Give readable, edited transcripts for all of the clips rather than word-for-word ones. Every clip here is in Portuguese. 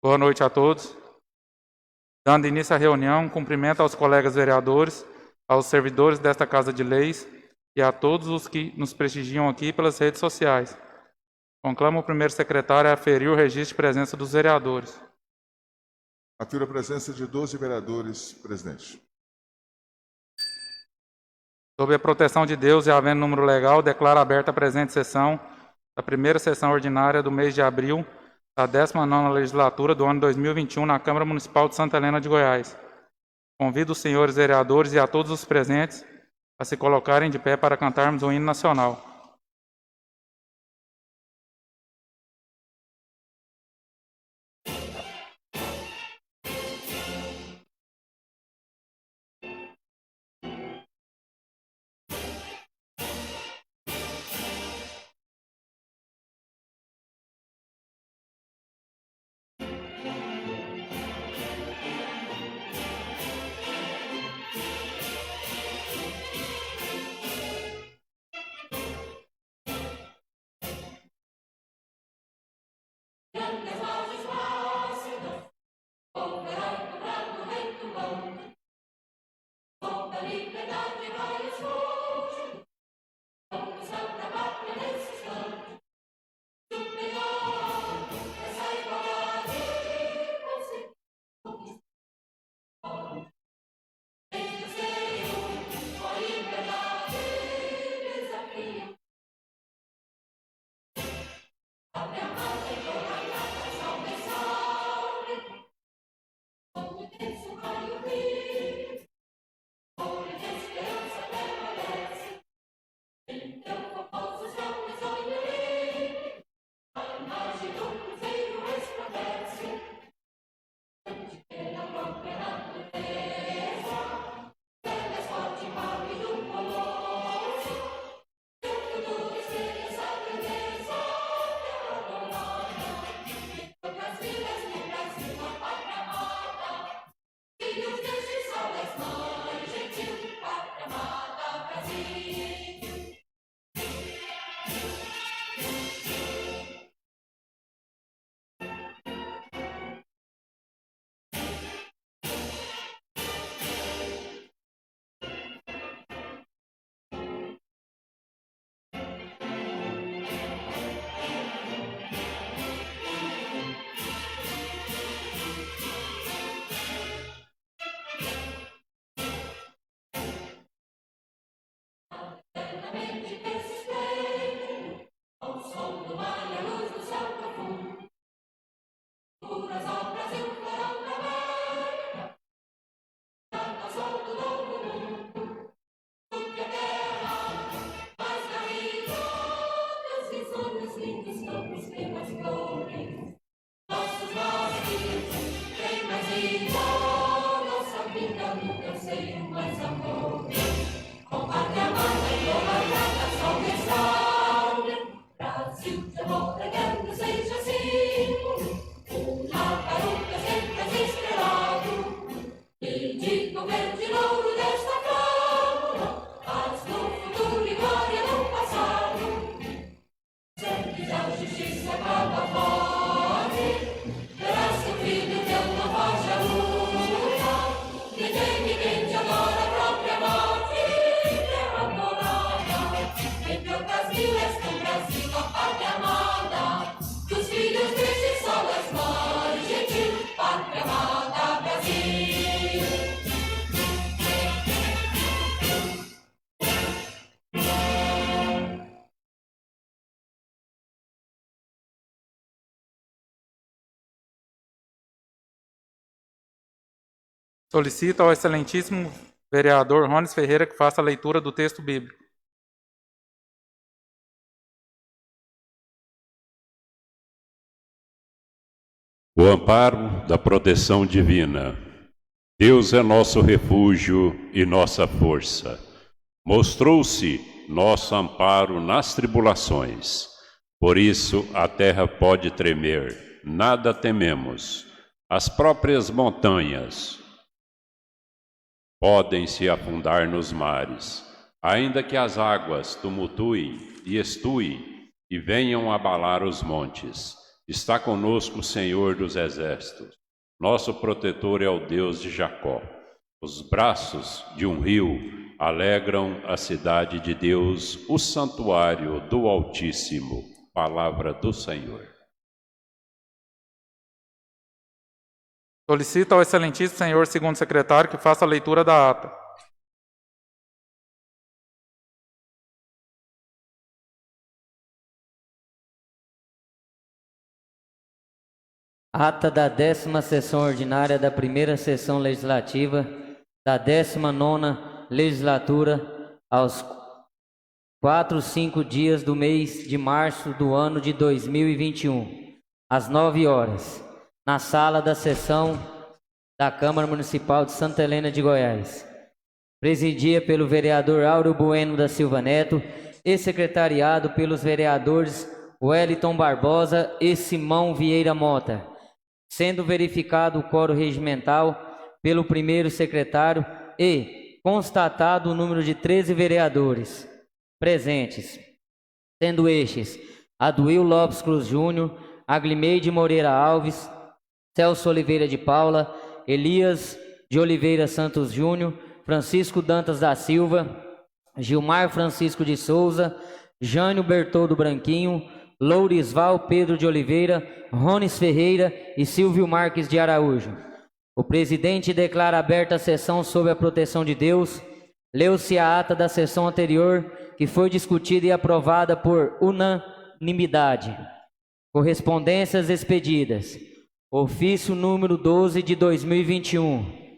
Boa noite a todos. Dando início à reunião, cumprimento aos colegas vereadores, aos servidores desta Casa de Leis e a todos os que nos prestigiam aqui pelas redes sociais. Conclamo o primeiro secretário a aferir o registro de presença dos vereadores. Afiro a presença de 12 vereadores, presidente. Sob a proteção de Deus e havendo número legal, declaro aberta a presente sessão da primeira sessão ordinária do mês de abril da 19ª legislatura do ano 2021 na Câmara Municipal de Santa Helena de Goiás. Convido os senhores vereadores e a todos os presentes a se colocarem de pé para cantarmos o hino nacional. Solicito ao excelentíssimo vereador Rones Ferreira que faça a leitura do texto bíblico. O amparo da proteção divina. Deus é nosso refúgio e nossa força. Mostrou-se nosso amparo nas tribulações. Por isso a terra pode tremer, nada tememos. As próprias montanhas podem se afundar nos mares, ainda que as águas tumultuem e estuem e venham abalar os montes. Está conosco o Senhor dos Exércitos. Nosso protetor é o Deus de Jacó. Os braços de um rio alegram a cidade de Deus, o santuário do Altíssimo. Palavra do Senhor. Solicito ao excelentíssimo senhor segundo secretário que faça a leitura da ata. Ata da 10ª sessão ordinária da primeira sessão legislativa da 19ª legislatura aos 4-5 dias do mês de março do ano de 2021, às 9 horas, na sala da sessão da Câmara Municipal de Santa Helena de Goiás. Presidia pelo vereador Áureo Bueno da Silva Neto e secretariado pelos vereadores Wellington Barbosa e Simão Vieira Mota, sendo verificado o quórum regimental pelo primeiro secretário e constatado o número de 13 vereadores presentes, sendo estes Aduil Lopes Cruz Júnior, Aglimeide Moreira Alves, Celso Oliveira de Paula, Elias de Oliveira Santos Júnior, Francisco Dantas da Silva, Gilmar Francisco de Souza, Jânio Bertoldo Branquinho, Lourisval Pedro de Oliveira, Rones Ferreira e Silvio Marques de Araújo. O presidente declara aberta a sessão sob a proteção de Deus. Leu-se a ata da sessão anterior, que foi discutida e aprovada por unanimidade. Correspondências expedidas. Ofício número 12 de 2021,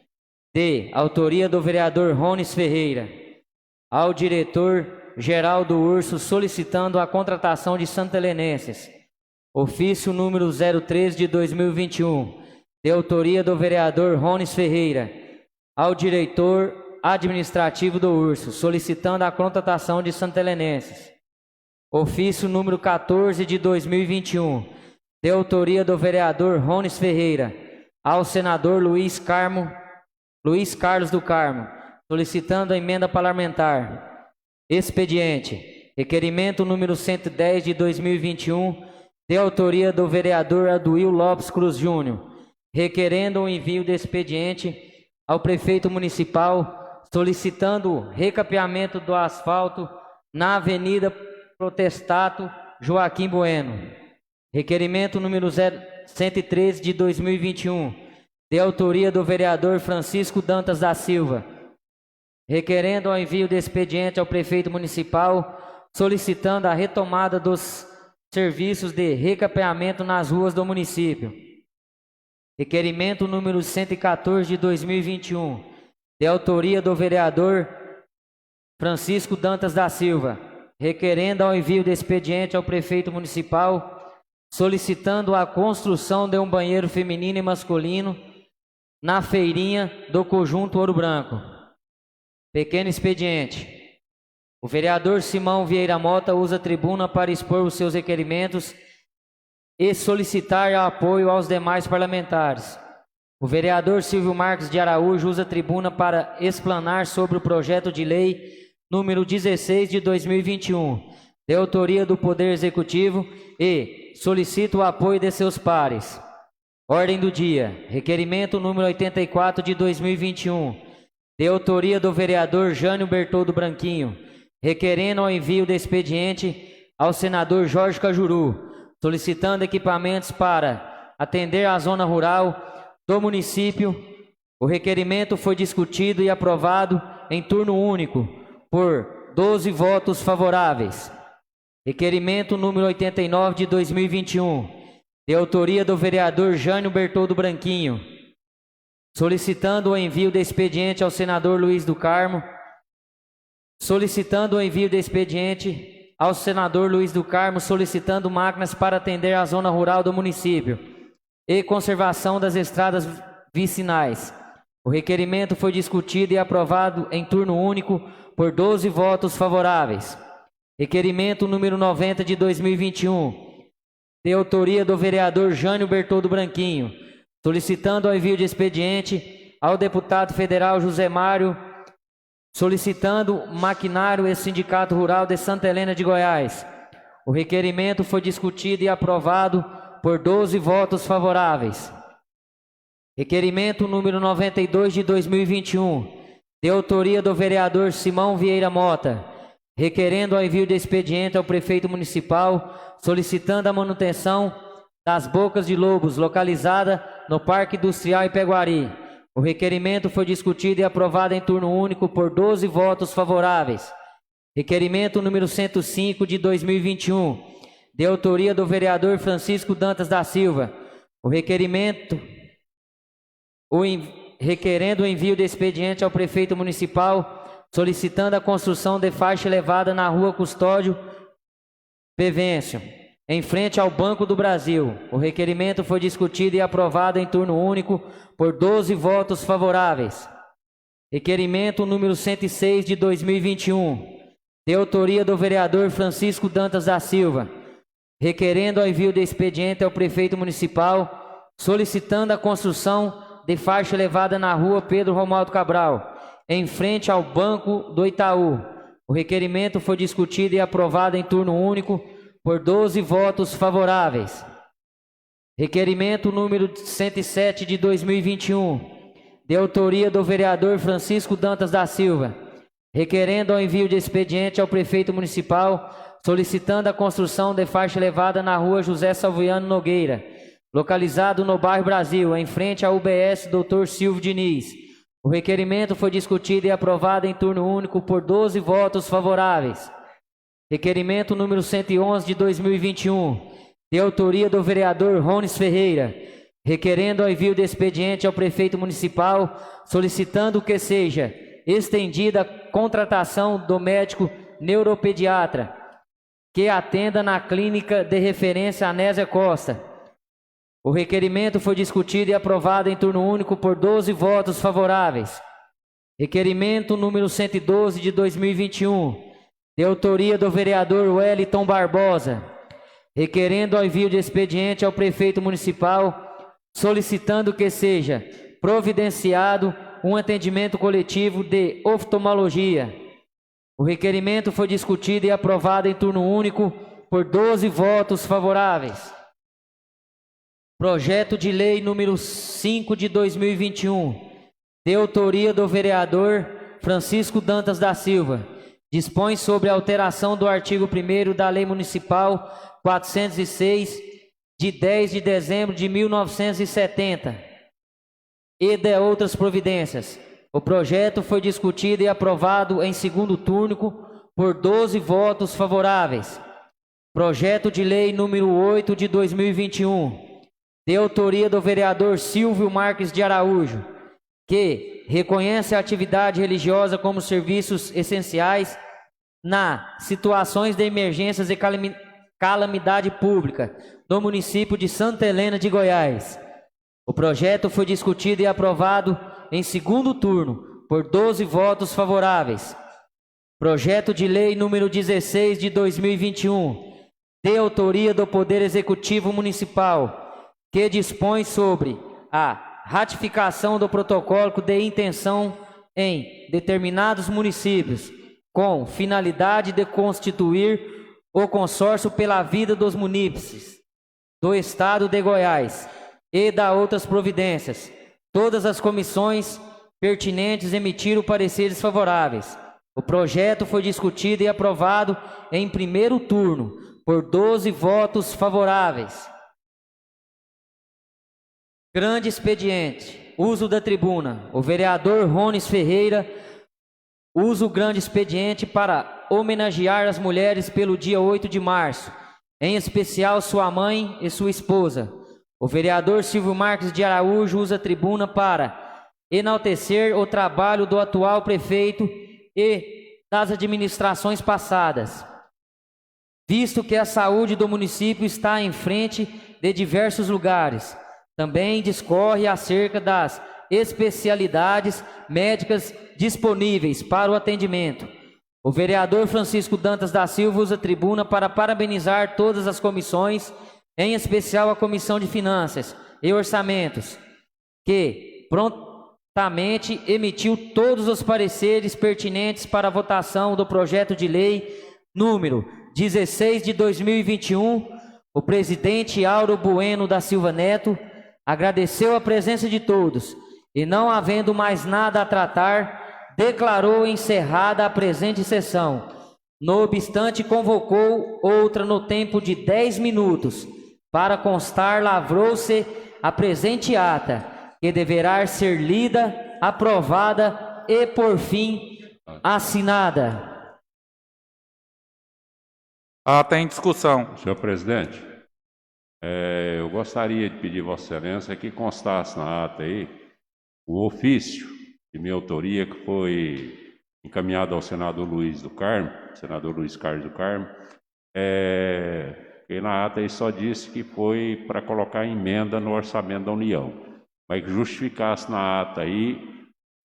de autoria do vereador Rones Ferreira, ao diretor-geral do Urso, solicitando a contratação de santelenenses. Ofício número 03 de 2021, de autoria do vereador Rones Ferreira, ao diretor administrativo do Urso, solicitando a contratação de santelenenses. Ofício número 14 de 2021, de autoria do vereador Rones Ferreira, ao senador Luiz Carlos do Carmo, solicitando a emenda parlamentar. Expediente. Requerimento número 110 de 2021, de autoria do vereador Aduil Lopes Cruz Júnior, requerendo o envio de expediente ao prefeito municipal, solicitando recapeamento do asfalto na Avenida Protestato Joaquim Bueno. Requerimento número 113 de 2021, de autoria do vereador Francisco Dantas da Silva, requerendo o envio de expediente ao prefeito municipal, solicitando a retomada dos serviços de recapeamento nas ruas do município. Requerimento número 114 de 2021, de autoria do vereador Francisco Dantas da Silva, requerendo o envio de expediente ao prefeito municipal, solicitando a construção de um banheiro feminino e masculino na feirinha do Conjunto Ouro Branco. Pequeno expediente. O vereador Simão Vieira Mota usa a tribuna para expor os seus requerimentos e solicitar apoio aos demais parlamentares. O vereador Silvio Marques de Araújo usa a tribuna para explanar sobre o projeto de lei número 16 de 2021, de autoria do Poder Executivo, e solicita o apoio de seus pares. Ordem do dia. Requerimento número 84 de 2021, de autoria do vereador Jânio Bertoldo Branquinho, requerendo o envio de expediente ao senador Jorge Cajuru, solicitando equipamentos para atender a zona rural do município. O requerimento foi discutido e aprovado em turno único por 12 votos favoráveis. Requerimento número 89 de 2021, de autoria do vereador Jânio Bertoldo Branquinho, solicitando o envio de expediente ao senador Luiz do Carmo, solicitando máquinas para atender a zona rural do município e conservação das estradas vicinais. O requerimento foi discutido e aprovado em turno único por 12 votos favoráveis. Requerimento número 90 de 2021, de autoria do vereador Jânio Bertoldo Branquinho, solicitando o envio de expediente ao deputado federal José Mário, solicitando maquinário e Sindicato Rural de Santa Helena de Goiás. O requerimento foi discutido e aprovado por 12 votos favoráveis. Requerimento número 92 de 2021, de autoria do vereador Simão Vieira Mota, requerendo o envio de expediente ao prefeito municipal, solicitando a manutenção das bocas de lobos localizada no Parque Industrial Ipeguari. O requerimento foi discutido e aprovado em turno único por 12 votos favoráveis. Requerimento número 105 de 2021, de autoria do vereador Francisco Dantas da Silva. O requerimento, requerendo o envio de expediente ao prefeito municipal, solicitando a construção de faixa elevada na rua Custódio Pevencio, em frente ao Banco do Brasil. O requerimento foi discutido e aprovado em turno único por 12 votos favoráveis. Requerimento número 106 de 2021, de autoria do vereador Francisco Dantas da Silva, requerendo o envio de expediente ao prefeito municipal, solicitando a construção de faixa elevada na rua Pedro Romualdo Cabral, em frente ao Banco do Itaú. O requerimento foi discutido e aprovado em turno único por 12 votos favoráveis. Requerimento número 107 de 2021, de autoria do vereador Francisco Dantas da Silva, requerendo o envio de expediente ao prefeito municipal, solicitando a construção de faixa elevada na rua José Salviano Nogueira, localizado no bairro Brasil, em frente ao UBS Dr. Silvio Diniz. O requerimento foi discutido e aprovado em turno único por 12 votos favoráveis. Requerimento número 111 de 2021, de autoria do vereador Rones Ferreira, requerendo o envio de expediente ao prefeito municipal, solicitando que seja estendida a contratação do médico neuropediatra que atenda na clínica de referência Anésia Costa. O requerimento foi discutido e aprovado em turno único por 12 votos favoráveis. Requerimento número 112 de 2021, de autoria do vereador Wellington Barbosa, requerendo o envio de expediente ao prefeito municipal, solicitando que seja providenciado um atendimento coletivo de oftalmologia. O requerimento foi discutido e aprovado em turno único por 12 votos favoráveis. Projeto de lei número 5 de 2021, de autoria do vereador Francisco Dantas da Silva, dispõe sobre a alteração do artigo 1º da Lei Municipal 406, de 10 de dezembro de 1970, e de outras providências. O projeto foi discutido e aprovado em segundo turno por 12 votos favoráveis. Projeto de lei número 8 de 2021, de autoria do vereador Silvio Marques de Araújo, que reconhece a atividade religiosa como serviços essenciais na situações de emergências e calamidade pública do município de Santa Helena de Goiás. O projeto foi discutido e aprovado em segundo turno por 12 votos favoráveis. Projeto de lei número 16 de 2021, de autoria do Poder Executivo Municipal, que dispõe sobre a ratificação do protocolo de intenção em determinados municípios, com finalidade de constituir o consórcio pela vida dos munícipes do Estado de Goiás e da outras providências. Todas as comissões pertinentes emitiram pareceres favoráveis. O projeto foi discutido e aprovado em primeiro turno por 12 votos favoráveis. Grande expediente. Uso da tribuna. O vereador Rones Ferreira usa o grande expediente para homenagear as mulheres pelo dia 8 de março, em especial sua mãe e sua esposa. O vereador Silvio Marques de Araújo usa a tribuna para enaltecer o trabalho do atual prefeito e das administrações passadas, visto que a saúde do município está em frente de diversos lugares. Também discorre acerca das especialidades médicas disponíveis para o atendimento. O vereador Francisco Dantas da Silva usa a tribuna para parabenizar todas as comissões, em especial a Comissão de Finanças e Orçamentos, que prontamente emitiu todos os pareceres pertinentes para a votação do projeto de lei número 16 de 2021, O presidente Auro Bueno da Silva Neto agradeceu a presença de todos e, não havendo mais nada a tratar, declarou encerrada a presente sessão. No obstante, convocou outra no tempo de 10 minutos. Para constar, lavrou-se a presente ata, que deverá ser lida, aprovada e, por fim, assinada. Ata em discussão. Senhor presidente, eu gostaria de pedir a Vossa Excelência que constasse na ata aí o ofício de minha autoria que foi encaminhado ao senador Luiz Carlos do Carmo, e na ata ele só disse que foi para colocar emenda no orçamento da União, mas que justificasse na ata aí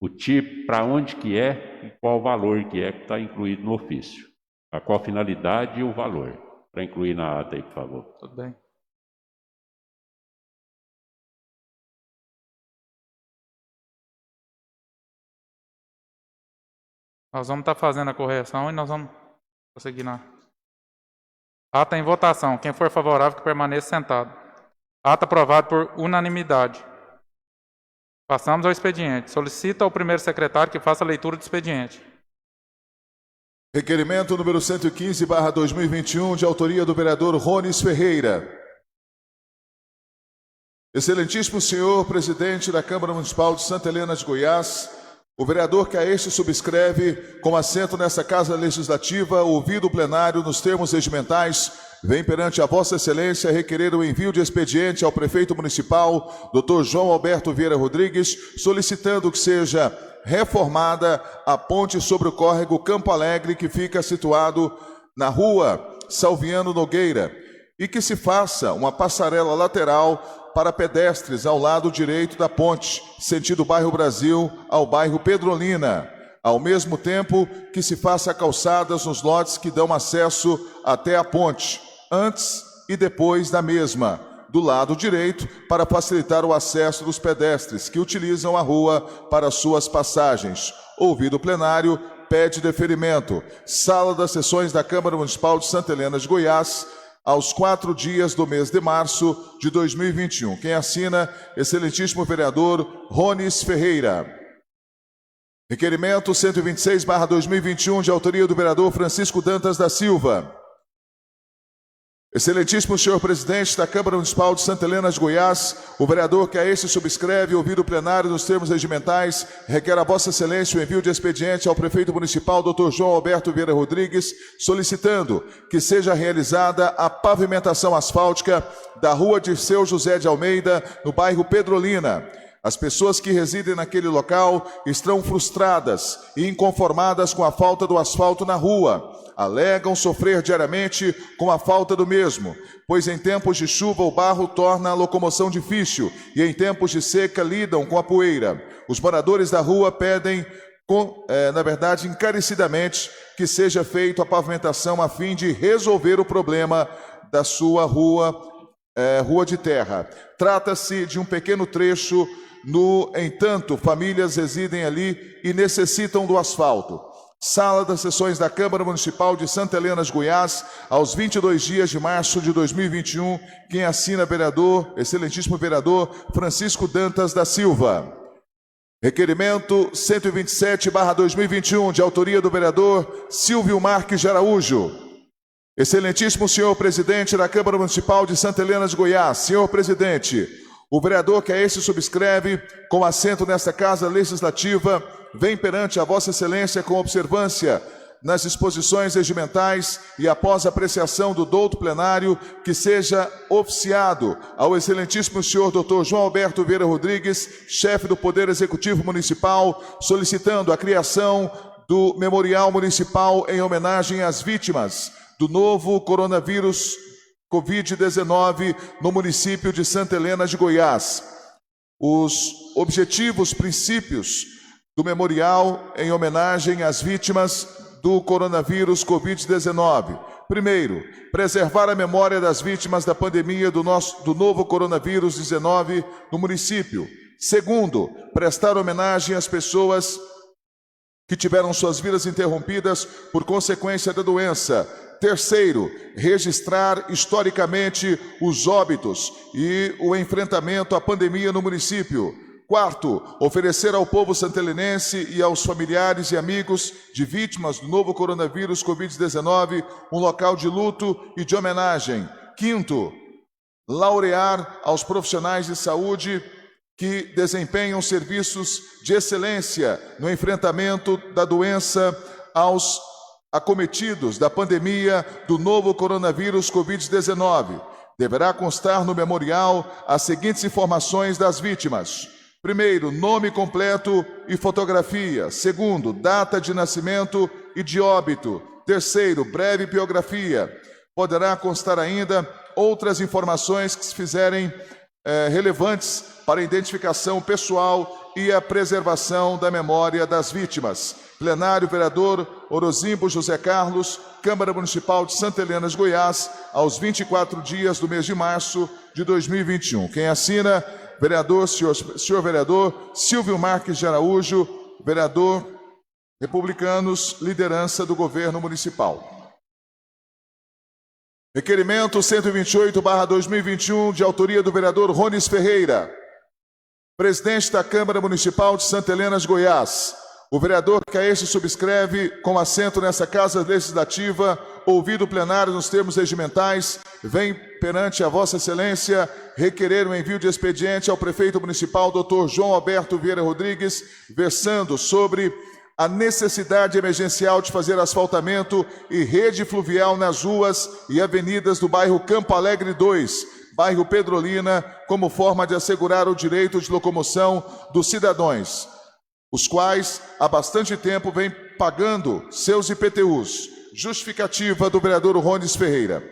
o tipo, para onde que é e qual o valor que está incluído no ofício, a qual finalidade e o valor, para incluir na ata aí, por favor. Tudo bem. Nós vamos estar fazendo a correção e nós vamos prosseguir na... Ata em votação. Quem for favorável, que permaneça sentado. Ata aprovado por unanimidade. Passamos ao expediente. Solicito ao primeiro secretário que faça a leitura do expediente. Requerimento número 115/2021, de autoria do vereador Ronis Ferreira. Excelentíssimo senhor presidente da Câmara Municipal de Santa Helena de Goiás, o vereador que a este subscreve, com assento nesta Casa Legislativa, ouvido o plenário nos termos regimentais, vem perante a Vossa Excelência requerer o envio de expediente ao prefeito municipal, Dr. João Alberto Vieira Rodrigues, solicitando que seja reformada a ponte sobre o córrego Campo Alegre, que fica situado na rua Salviano Nogueira, e que se faça uma passarela lateral para pedestres ao lado direito da ponte, sentido bairro Brasil ao bairro Pedrolina, ao mesmo tempo que se faça calçadas nos lotes que dão acesso até a ponte, antes e depois da mesma, do lado direito, para facilitar o acesso dos pedestres que utilizam a rua para suas passagens. Ouvido o plenário, pede deferimento. Sala das Sessões da Câmara Municipal de Santa Helena de Goiás, aos 4 dias do mês de março de 2021. Quem assina, excelentíssimo vereador Ronis Ferreira. Requerimento 126/2021, de autoria do vereador Francisco Dantas da Silva. Excelentíssimo senhor presidente da Câmara Municipal de Santa Helena de Goiás, o vereador que a este subscreve, ouvido o plenário nos termos regimentais, requer a Vossa Excelência o envio de expediente ao prefeito municipal, Dr. João Alberto Vieira Rodrigues, solicitando que seja realizada a pavimentação asfáltica da rua Dirceu José de Almeida, no bairro Pedrolina. As pessoas que residem naquele local estão frustradas e inconformadas com a falta do asfalto na rua. Alegam sofrer diariamente com a falta do mesmo, pois em tempos de chuva o barro torna a locomoção difícil e em tempos de seca lidam com a poeira. Os moradores da rua pedem, encarecidamente, que seja feita a pavimentação a fim de resolver o problema da sua rua de terra. Trata-se de um pequeno trecho, no entanto, famílias residem ali e necessitam do asfalto. Sala das Sessões da Câmara Municipal de Santa Helena de Goiás, aos 22 dias de março de 2021, quem assina, vereador, excelentíssimo vereador Francisco Dantas da Silva. Requerimento 127/2021, de autoria do vereador Silvio Marques de Araújo. Excelentíssimo senhor presidente da Câmara Municipal de Santa Helena de Goiás, senhor presidente, o vereador que a este subscreve, com assento nesta Casa Legislativa, vem perante a Vossa Excelência com observância nas disposições regimentais e após apreciação do douto plenário, que seja oficiado ao excelentíssimo senhor Dr. João Alberto Vieira Rodrigues, chefe do Poder Executivo Municipal, solicitando a criação do Memorial Municipal em homenagem às vítimas do novo coronavírus Covid-19 no município de Santa Helena de Goiás. Os objetivos, princípios do memorial em homenagem às vítimas do coronavírus Covid-19. Primeiro, preservar a memória das vítimas da pandemia do novo coronavírus 19 no município. Segundo, prestar homenagem às pessoas que tiveram suas vidas interrompidas por consequência da doença. Terceiro, registrar historicamente os óbitos e o enfrentamento à pandemia no município. Quarto, oferecer ao povo santelenense e aos familiares e amigos de vítimas do novo coronavírus Covid-19 um local de luto e de homenagem. Quinto, laurear aos profissionais de saúde que desempenham serviços de excelência no enfrentamento da doença aos acometidos da pandemia do novo coronavírus Covid-19. Deverá constar no memorial as seguintes informações das vítimas. Primeiro, nome completo e fotografia. Segundo, data de nascimento e de óbito. Terceiro, breve biografia. Poderá constar ainda outras informações que se fizerem relevantes para a identificação pessoal e a preservação da memória das vítimas. Plenário, vereador Orozimbo José Carlos, Câmara Municipal de Santa Helena de Goiás, aos 24 dias do mês de março de 2021. Quem assina, senhor vereador Silvio Marques de Araújo, vereador Republicanos, liderança do governo municipal. Requerimento 128/2021, de autoria do vereador Ronis Ferreira, presidente da Câmara Municipal de Santa Helena de Goiás. O vereador que a este subscreve, com assento nessa Casa Legislativa, ouvido o plenário nos termos regimentais, vem perante a Vossa Excelência requerer o envio de expediente ao prefeito municipal, Dr. João Alberto Vieira Rodrigues, versando sobre a necessidade emergencial de fazer asfaltamento e rede fluvial nas ruas e avenidas do bairro Campo Alegre 2, bairro Pedrolina, como forma de assegurar o direito de locomoção dos cidadãos, os quais há bastante tempo vêm pagando seus IPTUs. Justificativa do vereador Ronis Ferreira.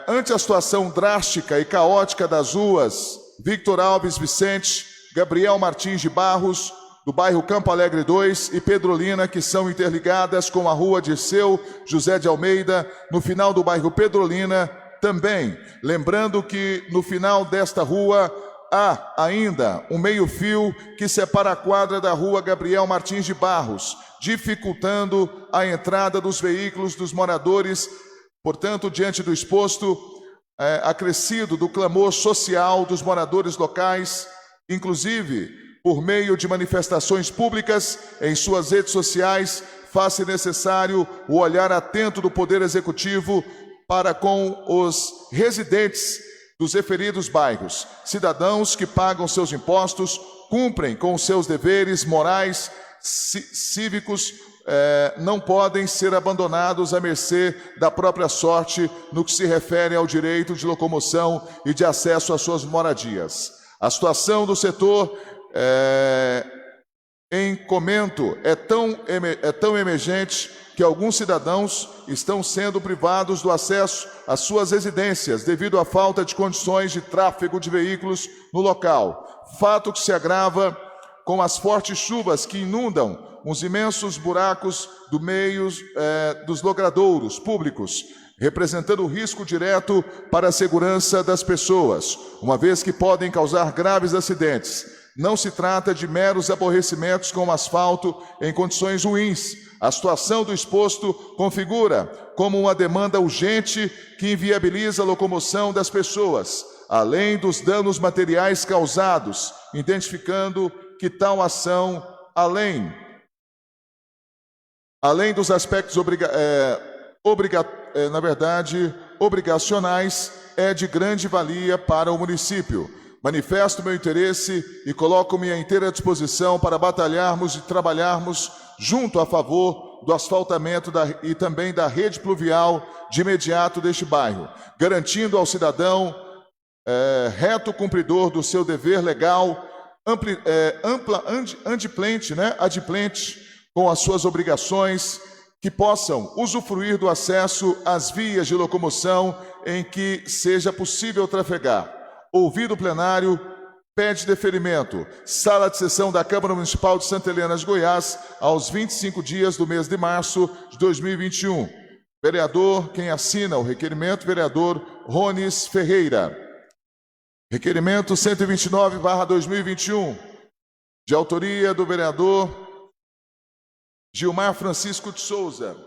Ante a situação drástica e caótica das ruas Victor Alves Vicente, Gabriel Martins de Barros, do bairro Campo Alegre 2 e Pedrolina, que são interligadas com a rua Dirceu José de Almeida, no final do bairro Pedrolina, também, lembrando que no final desta rua há ainda um meio-fio que separa a quadra da rua Gabriel Martins de Barros, dificultando a entrada dos veículos dos moradores. Portanto, diante do exposto acrescido do clamor social dos moradores locais, inclusive por meio de manifestações públicas em suas redes sociais, faz-se necessário o olhar atento do Poder Executivo para com os residentes dos referidos bairros, cidadãos que pagam seus impostos, cumprem com os seus deveres morais, cívicos, não podem ser abandonados à mercê da própria sorte no que se refere ao direito de locomoção e de acesso às suas moradias. A situação do setor em comento é tão emergente que alguns cidadãos estão sendo privados do acesso às suas residências devido à falta de condições de tráfego de veículos no local. Fato que se agrava com as fortes chuvas que inundam os imensos buracos do meio dos logradouros públicos, representando risco direto para a segurança das pessoas, uma vez que podem causar graves acidentes. Não se trata de meros aborrecimentos com o asfalto em condições ruins. A situação do exposto configura como uma demanda urgente que inviabiliza a locomoção das pessoas, além dos danos materiais causados, identificando que tal ação, além dos aspectos obrigacionais, é de grande valia para o município. Manifesto meu interesse e coloco-me à inteira disposição para batalharmos e trabalharmos junto a favor do asfaltamento e também da rede pluvial de imediato deste bairro, garantindo ao cidadão reto cumpridor do seu dever legal, adimplente com as suas obrigações, que possam usufruir do acesso às vias de locomoção em que seja possível trafegar. Ouvido o plenário, pede deferimento. Sala de sessão da Câmara Municipal de Santa Helena de Goiás, aos 25 dias do mês de março de 2021. Vereador, quem assina o requerimento, vereador Ronis Ferreira. Requerimento 129/2021, de autoria do vereador Gilmar Francisco de Souza.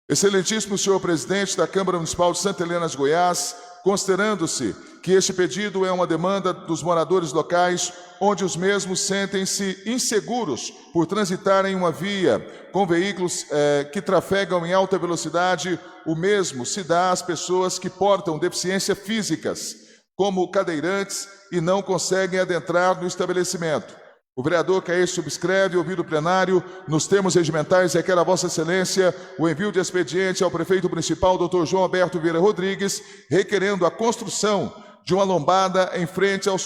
Excelentíssimo senhor presidente da Câmara Municipal de Santa Helena de Goiás, considerando-se que este pedido é uma demanda dos moradores locais, onde os mesmos sentem-se inseguros por transitar em uma via com veículos que trafegam em alta velocidade, o mesmo se dá às pessoas que portam deficiências físicas, como cadeirantes, e não conseguem adentrar no estabelecimento. O vereador Caê subscreve, ouvido o plenário, nos termos regimentais, requer a Vossa Excelência o envio de expediente ao prefeito municipal, Dr. João Alberto Vieira Rodrigues, requerendo a construção de uma lombada em frente ao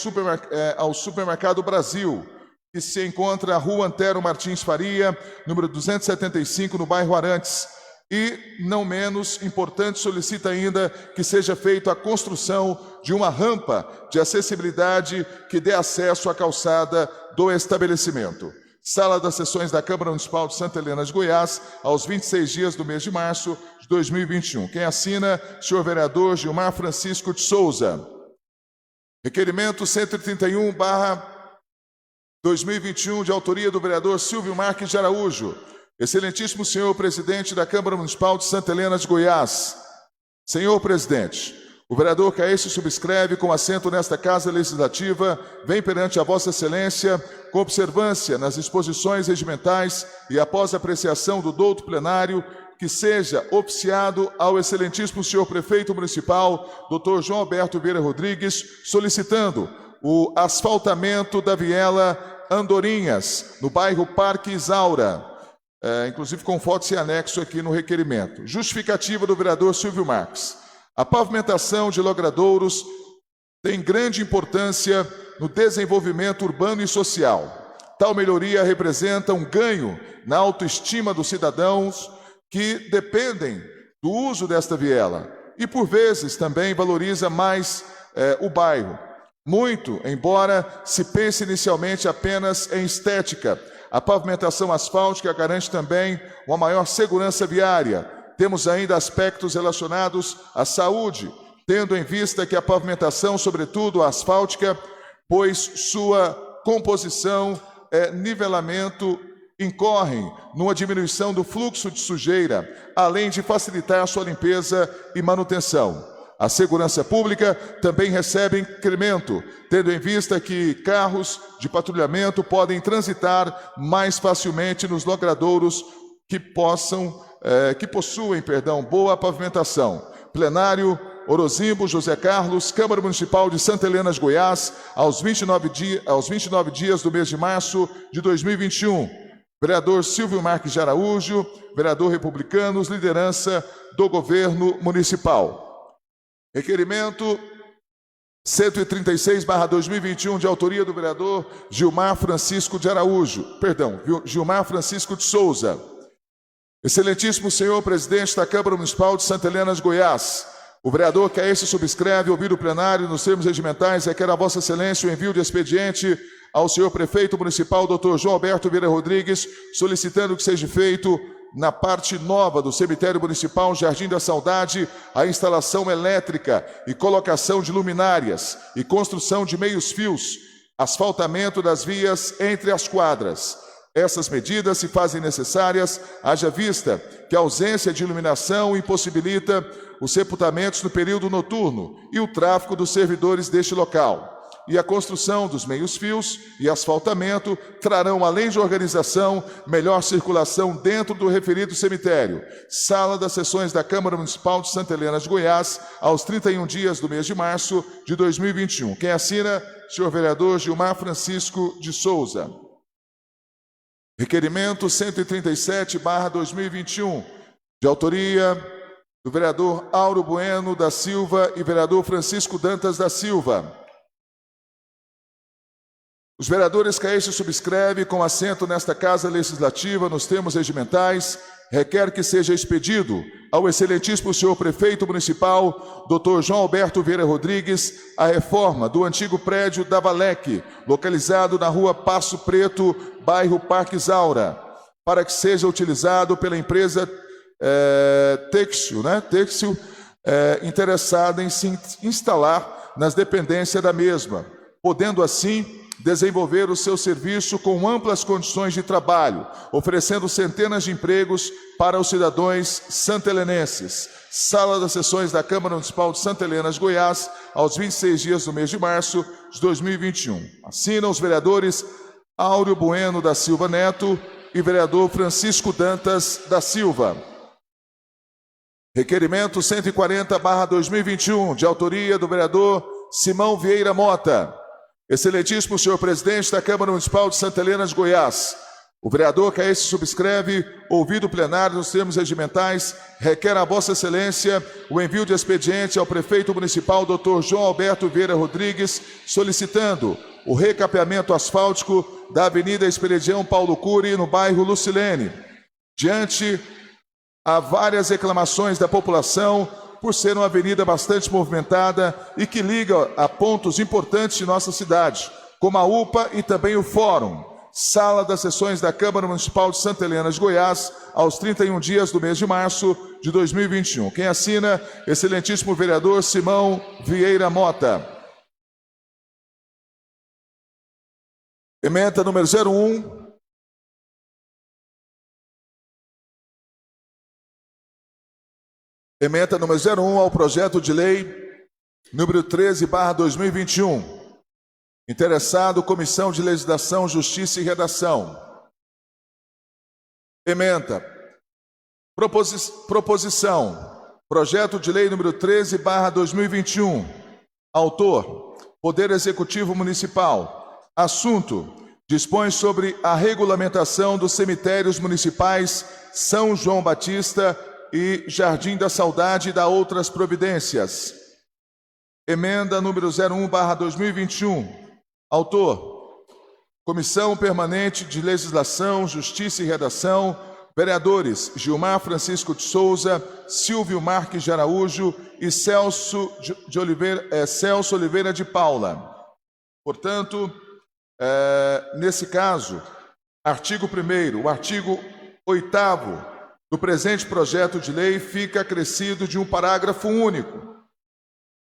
Supermercado Brasil, que se encontra na Rua Antero Martins Faria, número 275, no bairro Arantes. E, não menos importante, solicita ainda que seja feita a construção de uma rampa de acessibilidade que dê acesso à calçada do estabelecimento. Sala das Sessões da Câmara Municipal de Santa Helena de Goiás, aos 26 dias do mês de março de 2021. Quem assina, senhor vereador Gilmar Francisco de Souza. Requerimento 131/2021, de autoria do vereador Silvio Marques de Araújo. Excelentíssimo senhor presidente da Câmara Municipal de Santa Helena de Goiás. Senhor presidente, o vereador Caê subscreve, com assento nesta Casa Legislativa, vem perante a Vossa Excelência, com observância nas disposições regimentais e após apreciação do douto plenário, que seja oficiado ao excelentíssimo senhor prefeito municipal, Dr. João Alberto Vieira Rodrigues, solicitando o asfaltamento da viela Andorinhas, no bairro Parque Isaura, inclusive com fotos e anexo aqui no requerimento. Justificativa do vereador Silvio Marques. A pavimentação de logradouros tem grande importância no desenvolvimento urbano e social. Tal melhoria representa um ganho na autoestima dos cidadãos que dependem do uso desta viela e, por vezes, também valoriza mais o bairro. Muito, embora se pense inicialmente apenas em estética, a pavimentação asfáltica garante também uma maior segurança viária. Temos ainda aspectos relacionados à saúde, tendo em vista que a pavimentação, sobretudo a asfáltica, pois sua composição, nivelamento, incorrem numa diminuição do fluxo de sujeira, além de facilitar sua limpeza e manutenção. A segurança pública também recebe incremento, tendo em vista que carros de patrulhamento podem transitar mais facilmente nos logradouros que possuem boa pavimentação. Plenário, Orozimbo, José Carlos, Câmara Municipal de Santa Helena de Goiás, aos 29 dias do mês de março de 2021. Vereador Silvio Marques de Araújo, vereador republicanos, liderança do governo municipal. Requerimento 136/2021, de autoria do vereador Gilmar Francisco de Souza. Excelentíssimo senhor presidente da Câmara Municipal de Santa Helena de Goiás, o vereador Caê subscreve, ouvido o plenário, nos termos regimentais, requer a Vossa Excelência o envio de expediente ao senhor prefeito municipal, Dr. João Alberto Vieira Rodrigues, solicitando que seja feito na parte nova do cemitério municipal Jardim da Saudade, a instalação elétrica e colocação de luminárias e construção de meios fios, asfaltamento das vias entre as quadras. Essas medidas se fazem necessárias, haja vista que a ausência de iluminação impossibilita os sepultamentos no período noturno e o tráfego dos servidores deste local. E a construção dos meios-fios e asfaltamento trarão, além de organização, melhor circulação dentro do referido cemitério. Sala das Sessões da Câmara Municipal de Santa Helena de Goiás, aos 31 dias do mês de março de 2021. Quem assina, senhor vereador Gilmar Francisco de Souza. Requerimento 137/2021, de autoria do vereador Auro Bueno da Silva e vereador Francisco Dantas da Silva. Os vereadores Caê subscreve, com assento nesta Casa Legislativa, nos termos regimentais, requer que seja expedido ao excelentíssimo senhor prefeito municipal, Dr. João Alberto Vieira Rodrigues, a reforma do antigo prédio da Valec, localizado na rua Passo Preto, bairro Parque Isaura, para que seja utilizado pela empresa Textil, interessada em se instalar nas dependências da mesma, podendo assim desenvolver o seu serviço com amplas condições de trabalho, oferecendo centenas de empregos para os cidadãos santelenenses. Sala das Sessões da Câmara Municipal de Santa Helena de Goiás, aos 26 dias do mês de março de 2021. Assinam os vereadores Áureo Bueno da Silva Neto e vereador Francisco Dantas da Silva. Requerimento 140/2021, de autoria do vereador Simão Vieira Mota. Excelentíssimo senhor presidente da Câmara Municipal de Santa Helena de Goiás, o vereador que a esse subscreve, ouvido o plenário nos termos regimentais, requer a vossa excelência o envio de expediente ao prefeito municipal Dr. João Alberto Vieira Rodrigues, solicitando o recapeamento asfáltico da Avenida Esperidião Paulo Cury, no bairro Lucilene, diante a várias reclamações da população por ser uma avenida bastante movimentada e que liga a pontos importantes de nossa cidade, como a UPA e também o Fórum. Sala das Sessões da Câmara Municipal de Santa Helena de Goiás, aos 31 dias do mês de março de 2021. Quem assina, excelentíssimo vereador Simão Vieira Mota. Ementa número 01. Ementa número 01 ao projeto de lei número 13/2021. Interessado, Comissão de Legislação, Justiça e Redação. Ementa. Proposição. Projeto de lei número 13/2021. Autor, Poder Executivo Municipal. Assunto, dispõe sobre a regulamentação dos cemitérios municipais São João Batista e Jardim da Saudade e da outras providências. Emenda número 01/2021. Autor, Comissão Permanente de Legislação, Justiça e Redação, vereadores Gilmar Francisco de Souza, Silvio Marques de Araújo e Celso Oliveira de Paula. Portanto, nesse caso, artigo 1º, o artigo 8º do presente projeto de lei fica acrescido de um parágrafo único.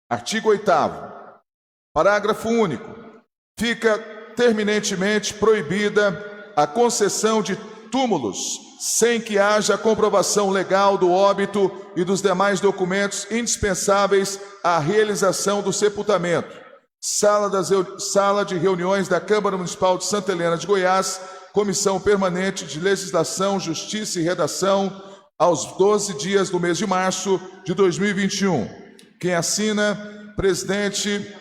Artigo 8º. Parágrafo único. Fica terminantemente proibida a concessão de túmulos sem que haja comprovação legal do óbito e dos demais documentos indispensáveis à realização do sepultamento. Sala de reuniões da Câmara Municipal de Santa Helena de Goiás, Comissão Permanente de Legislação, Justiça e Redação, aos 12 dias do mês de março de 2021. Quem assina, presidente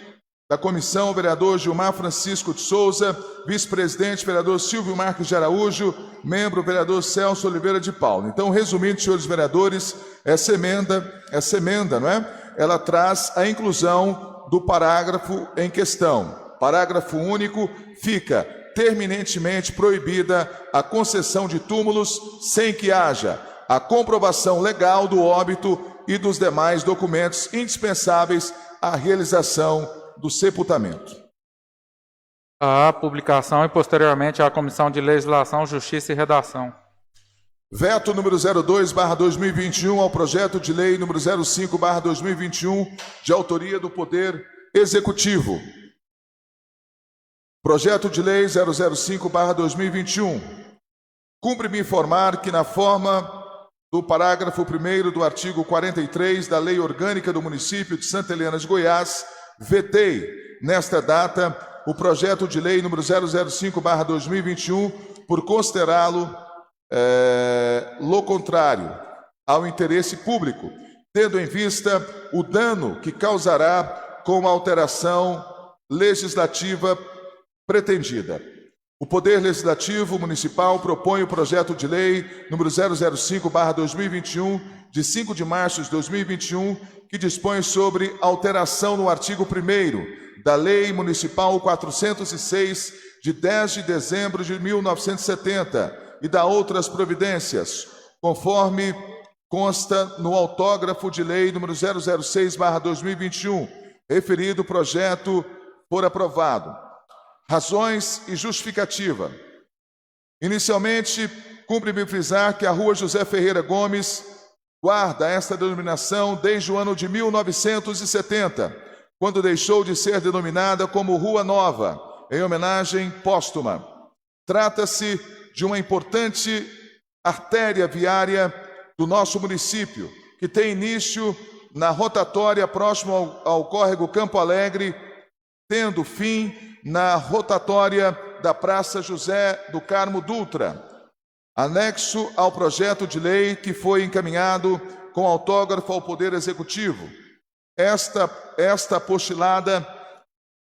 da comissão, vereador Gilmar Francisco de Souza, vice-presidente, vereador Silvio Marques de Araújo, membro, vereador Celso Oliveira de Paula. Então, resumindo, senhores vereadores, essa emenda, não é? Ela traz a inclusão do parágrafo em questão. Parágrafo único, fica terminantemente proibida a concessão de túmulos sem que haja a comprovação legal do óbito e dos demais documentos indispensáveis à realização do sepultamento. A publicação e posteriormente à Comissão de Legislação, Justiça e Redação. Veto número 02/2021 ao projeto de lei número 05/2021, de autoria do Poder Executivo. Projeto de lei 005/2021. Cumpre-me informar que, na forma do parágrafo 1º do artigo 43 da Lei Orgânica do Município de Santa Helena de Goiás, vetei, nesta data, o projeto de lei número 005/2021 por considerá-lo lo contrário ao interesse público, tendo em vista o dano que causará com a alteração legislativa pretendida. O Poder Legislativo Municipal propõe o projeto de lei número 005/2021, de 5 de março de 2021, que dispõe sobre alteração no artigo 1º da Lei Municipal 406, de 10 de dezembro de 1970, e da outras providências, conforme consta no autógrafo de lei número 006/2021, referido projeto for aprovado. Razões e justificativa. Inicialmente, cumpre-me frisar que a Rua José Ferreira Gomes guarda esta denominação desde o ano de 1970, quando deixou de ser denominada como Rua Nova, em homenagem póstuma. Trata-se de uma importante artéria viária do nosso município, que tem início na rotatória próximo ao córrego Campo Alegre, tendo fim na rotatória da Praça José do Carmo Dutra, anexo ao projeto de lei que foi encaminhado com autógrafo ao Poder Executivo. Esta apostilada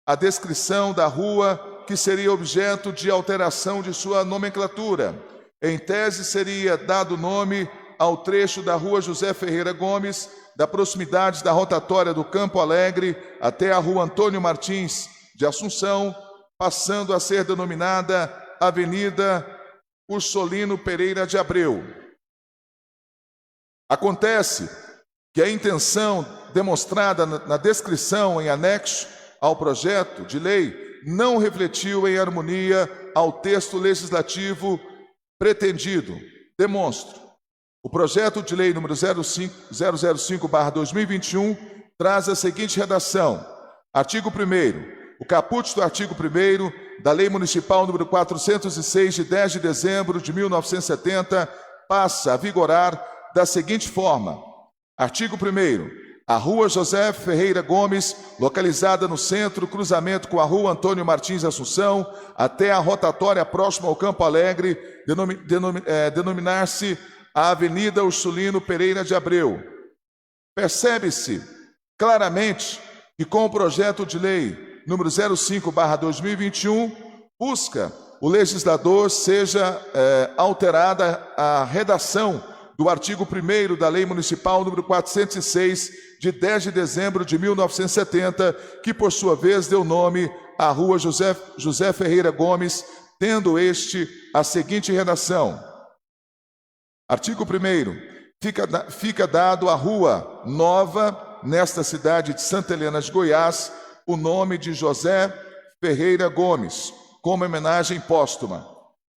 a descrição da rua que seria objeto de alteração de sua nomenclatura. Em tese, seria dado nome ao trecho da Rua José Ferreira Gomes, da proximidade da rotatória do Campo Alegre até a Rua Antônio Martins de Assunção, passando a ser denominada Avenida Ursolino Pereira de Abreu. Acontece que a intenção demonstrada na descrição em anexo ao projeto de lei não refletiu em harmonia ao texto legislativo pretendido. Demonstro. O projeto de lei número 005/2021 traz a seguinte redação. Artigo 1º. O caput do artigo 1º da Lei Municipal número 406, de 10 de dezembro de 1970, passa a vigorar da seguinte forma. Artigo 1º. A Rua José Ferreira Gomes, localizada no centro, cruzamento com a Rua Antônio Martins Assunção, até a rotatória próxima ao Campo Alegre, denominar-se a Avenida Ursulino Pereira de Abreu. Percebe-se claramente que com o projeto de lei número 05/2021, busca o legislador seja alterada a redação do artigo 1º da Lei Municipal número 406, de 10 de dezembro de 1970, que por sua vez deu nome à Rua José Ferreira Gomes, tendo este a seguinte redação. Artigo 1º. Fica dado à Rua Nova, nesta cidade de Santa Helena de Goiás, o nome de José Ferreira Gomes, como homenagem póstuma.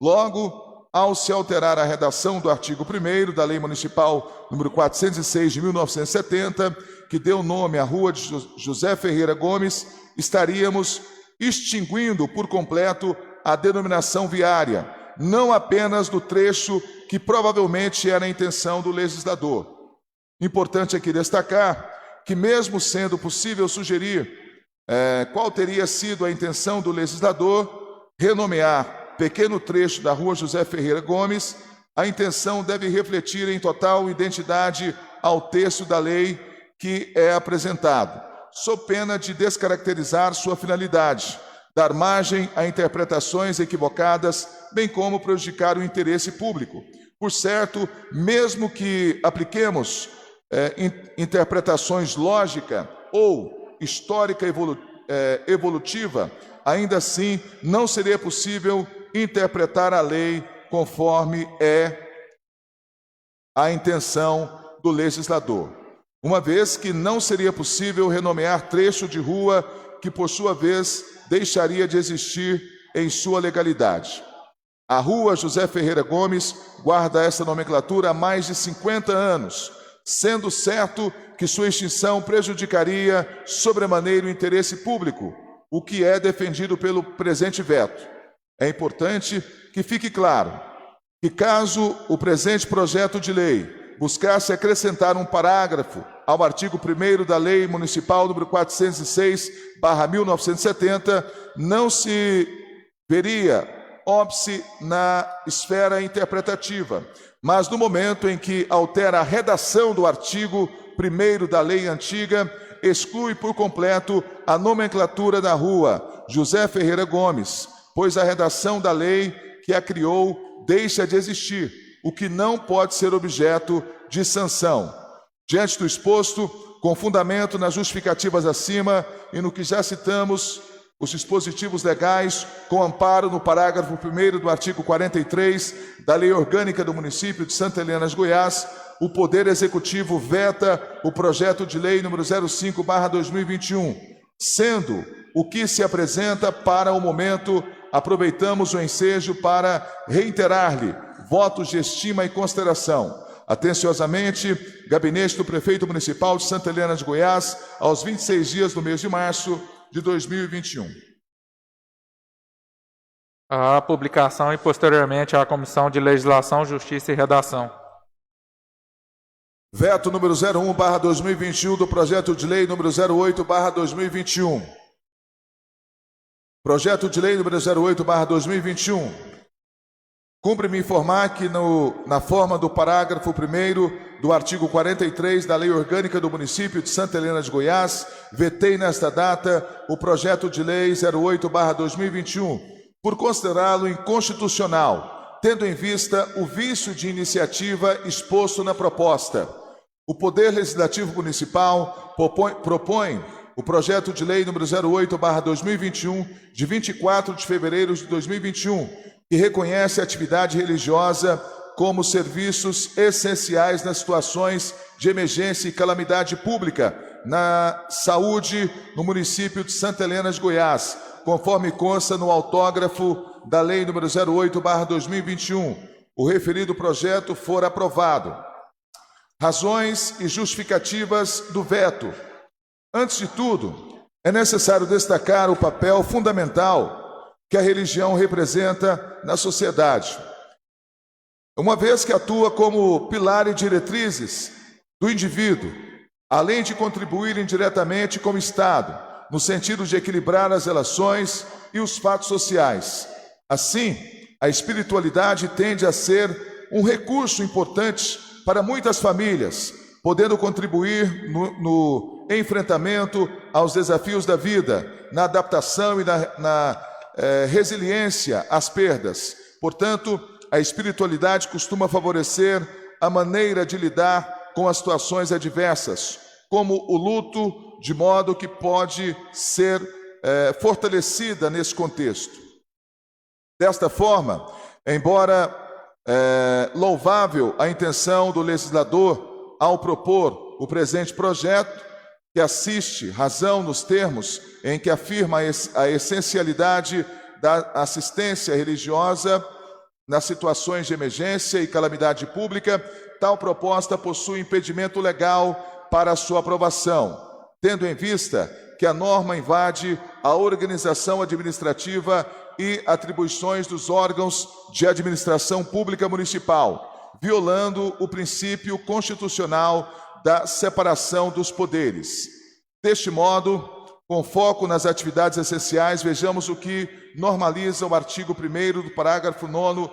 Logo, ao se alterar a redação do artigo 1º da Lei Municipal número 406 de 1970, que deu nome à Rua de José Ferreira Gomes, estaríamos extinguindo por completo a denominação viária, não apenas do trecho que provavelmente era a intenção do legislador. Importante aqui destacar que, mesmo sendo possível sugerir qual teria sido a intenção do legislador, renomear pequeno trecho da Rua José Ferreira Gomes, a intenção deve refletir em total identidade ao texto da lei que é apresentado, sob pena de descaracterizar sua finalidade, dar margem a interpretações equivocadas, bem como prejudicar o interesse público. Por certo, mesmo que apliquemos interpretações lógica ou histórica evolutiva, ainda assim não seria possível interpretar a lei conforme é a intenção do legislador, uma vez que não seria possível renomear trecho de rua que, por sua vez, deixaria de existir em sua legalidade. A Rua José Ferreira Gomes guarda essa nomenclatura há mais de 50 anos, sendo certo que sua extinção prejudicaria sobremaneira o interesse público, o que é defendido pelo presente veto. É importante que fique claro que, caso o presente projeto de lei buscasse acrescentar um parágrafo ao artigo 1º da Lei Municipal número 406/1970, não se veria óbice na esfera interpretativa, mas no momento em que altera a redação do artigo 1º da lei antiga, exclui por completo a nomenclatura da Rua José Ferreira Gomes, pois a redação da lei que a criou deixa de existir, o que não pode ser objeto de sanção. Diante do exposto, com fundamento nas justificativas acima e no que já citamos, os dispositivos legais, com amparo no parágrafo 1º do artigo 43 da Lei Orgânica do Município de Santa Helena de Goiás, o Poder Executivo veta o projeto de lei número 05/2021, sendo o que se apresenta para o momento. Aproveitamos o ensejo para reiterar-lhe votos de estima e consideração. Atenciosamente, Gabinete do Prefeito Municipal de Santa Helena de Goiás, aos 26 dias do mês de março de 2021. a publicação e posteriormente à Comissão de Legislação, Justiça e Redação. Veto número 01/2021 do projeto de lei número 08/2021. Projeto de lei número 08/2021. Cumpre-me informar que na forma do parágrafo 1º do artigo 43 da Lei Orgânica do Município de Santa Helena de Goiás, vetei nesta data o projeto de lei 08/2021, por considerá-lo inconstitucional, tendo em vista o vício de iniciativa exposto na proposta. O Poder Legislativo Municipal propõe o projeto de lei número 08/2021, de 24 de fevereiro de 2021, que reconhece a atividade religiosa como serviços essenciais nas situações de emergência e calamidade pública na saúde no município de Santa Helena de Goiás, conforme consta no autógrafo da lei número 08/2021. O referido projeto for aprovado. Razões e justificativas do veto. Antes de tudo, é necessário destacar o papel fundamental que a religião representa na sociedade, uma vez que atua como pilar e diretrizes do indivíduo, além de contribuir indiretamente como Estado, no sentido de equilibrar as relações e os fatos sociais. Assim, a espiritualidade tende a ser um recurso importante para muitas famílias, podendo contribuir no enfrentamento aos desafios da vida, na adaptação e na resiliência às perdas. Portanto, a espiritualidade costuma favorecer a maneira de lidar com as situações adversas, como o luto, de modo que pode ser fortalecida nesse contexto. Desta forma, embora louvável a intenção do legislador ao propor o presente projeto, que assiste razão nos termos em que afirma a essencialidade da assistência religiosa nas situações de emergência e calamidade pública, tal proposta possui impedimento legal para a sua aprovação, tendo em vista que a norma invade a organização administrativa e atribuições dos órgãos de administração pública municipal, violando o princípio constitucional da separação dos poderes. Deste modo, com foco nas atividades essenciais, vejamos o que normaliza o artigo 1º do parágrafo 9º,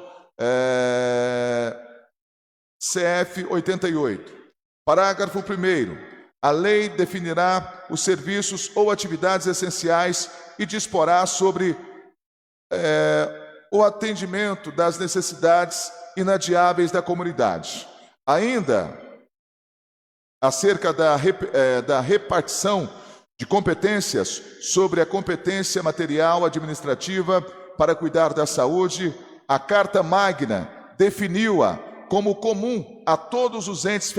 CF 88. Parágrafo 1º. A lei definirá os serviços ou atividades essenciais e disporá sobre o atendimento das necessidades inadiáveis da comunidade. Ainda, acerca da repartição de competências sobre a competência material administrativa para cuidar da saúde, a Carta Magna definiu-a como comum a todos os entes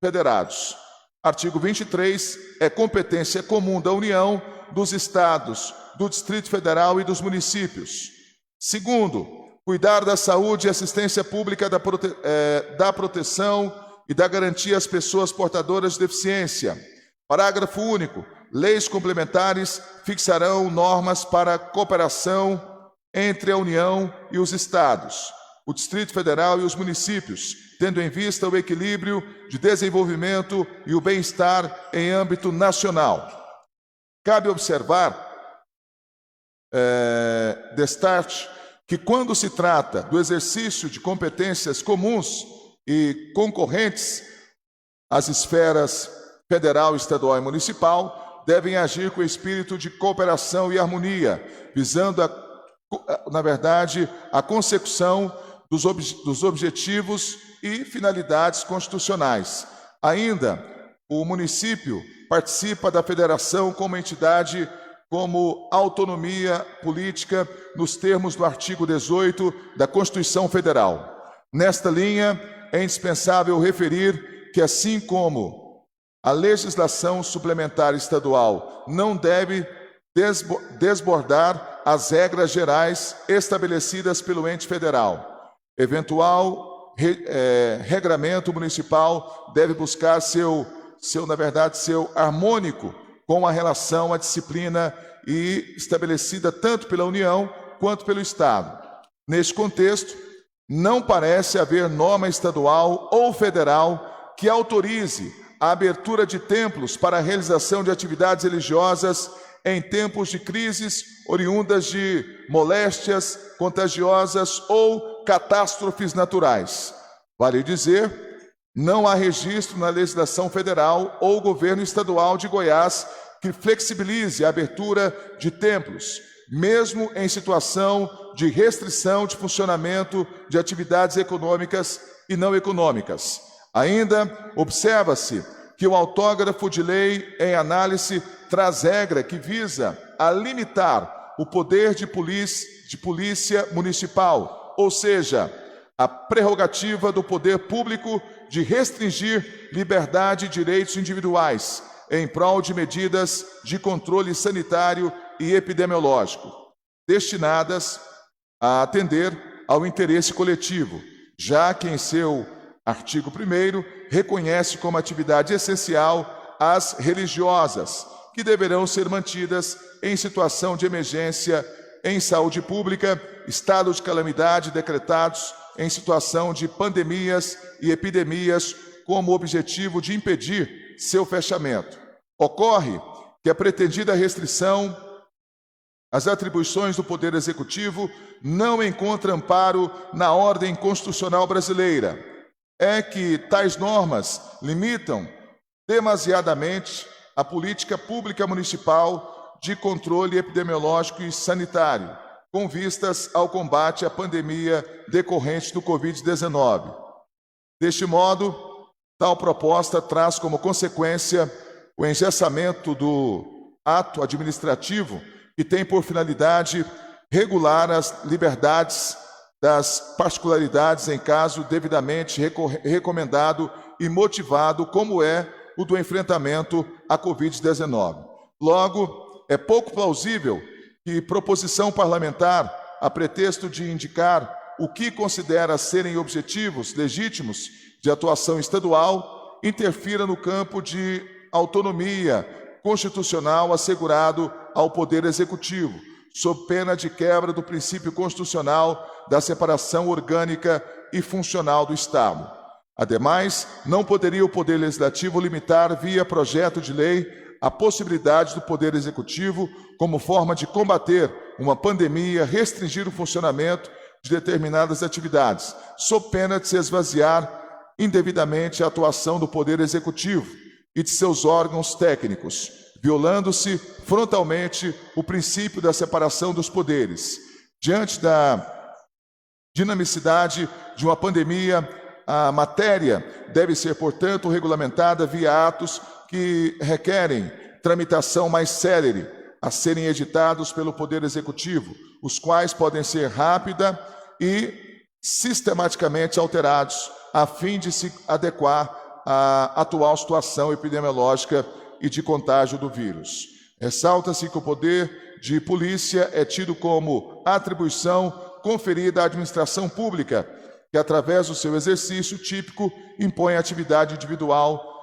federados. Artigo 23, é competência comum da União, dos Estados, do Distrito Federal e dos municípios. Segundo, cuidar da saúde e assistência pública da proteção e da garantia às pessoas portadoras de deficiência. Parágrafo único. Leis complementares fixarão normas para a cooperação entre a União e os Estados, o Distrito Federal e os municípios, tendo em vista o equilíbrio de desenvolvimento e o bem-estar em âmbito nacional. Cabe observar, destaque, que quando se trata do exercício de competências comuns e concorrentes às esferas federal, estadual e municipal, devem agir com espírito de cooperação e harmonia, visando, na verdade, a consecução dos objetivos e finalidades constitucionais. Ainda, o município participa da federação como entidade como autonomia política nos termos do artigo 18 da Constituição Federal. Nesta linha, é indispensável referir que, assim como a legislação suplementar estadual não deve desbordar as regras gerais estabelecidas pelo ente federal, eventual regramento municipal deve buscar seu harmônico com a relação à disciplina e estabelecida tanto pela União quanto pelo Estado. Neste contexto, não parece haver norma estadual ou federal que autorize a abertura de templos para a realização de atividades religiosas em tempos de crises oriundas de moléstias contagiosas ou catástrofes naturais. Vale dizer, não há registro na legislação federal ou governo estadual de Goiás que flexibilize a abertura de templos, mesmo em situação de restrição de funcionamento de atividades econômicas e não econômicas. Ainda observa-se que o autógrafo de lei em análise traz regra que visa a limitar o poder de polícia municipal, ou seja, a prerrogativa do poder público de restringir liberdade e direitos individuais em prol de medidas de controle sanitário e epidemiológico, destinadas a atender ao interesse coletivo, já que em seu artigo 1º reconhece como atividade essencial as religiosas, que deverão ser mantidas em situação de emergência em saúde pública, estado de calamidade decretados em situação de pandemias e epidemias, como objetivo de impedir seu fechamento. Ocorre que a pretendida restrição às atribuições do Poder Executivo não encontra amparo na ordem constitucional brasileira. É que tais normas limitam demasiadamente a política pública municipal de controle epidemiológico e sanitário, com vistas ao combate à pandemia decorrente do Covid-19. Deste modo, tal proposta traz como consequência o engessamento do ato administrativo que tem por finalidade regular as liberdades das particularidades em caso devidamente recomendado e motivado, como é o do enfrentamento à Covid-19. Logo, é pouco plausível que proposição parlamentar, a pretexto de indicar o que considera serem objetivos legítimos de atuação estadual, interfira no campo de autonomia constitucional assegurado ao Poder Executivo, sob pena de quebra do princípio constitucional da separação orgânica e funcional do Estado. Ademais, não poderia o Poder Legislativo limitar, via projeto de lei, a possibilidade do Poder Executivo, como forma de combater uma pandemia, restringir o funcionamento de determinadas atividades, sob pena de se esvaziar indevidamente a atuação do Poder Executivo e de seus órgãos técnicos, violando-se frontalmente o princípio da separação dos poderes. Diante da dinamicidade de uma pandemia, a matéria deve ser, portanto, regulamentada via atos que requerem tramitação mais célere a serem editados pelo Poder Executivo, os quais podem ser rápida e sistematicamente alterados a fim de se adequar à atual situação epidemiológica e de contágio do vírus. Ressalta-se que o poder de polícia é tido como atribuição conferida à administração pública, que, através do seu exercício típico, impõe à atividade individual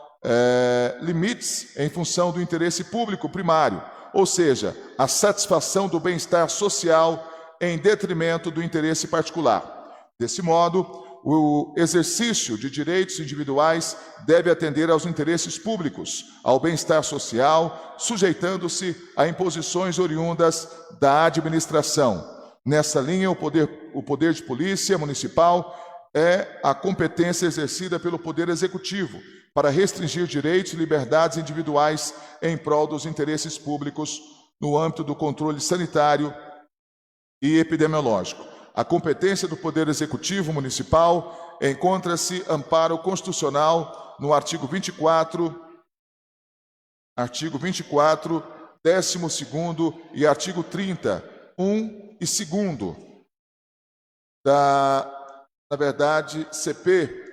limites em função do interesse público primário, ou seja, a satisfação do bem-estar social em detrimento do interesse particular. Desse modo, o exercício de direitos individuais deve atender aos interesses públicos, ao bem-estar social, sujeitando-se a imposições oriundas da administração. Nessa linha, o poder de polícia municipal é a competência exercida pelo Poder Executivo para restringir direitos e liberdades individuais em prol dos interesses públicos no âmbito do controle sanitário e epidemiológico. A competência do Poder Executivo Municipal encontra-se amparo constitucional no artigo 24, 12º e artigo 30, 1 e 2 na verdade, CP,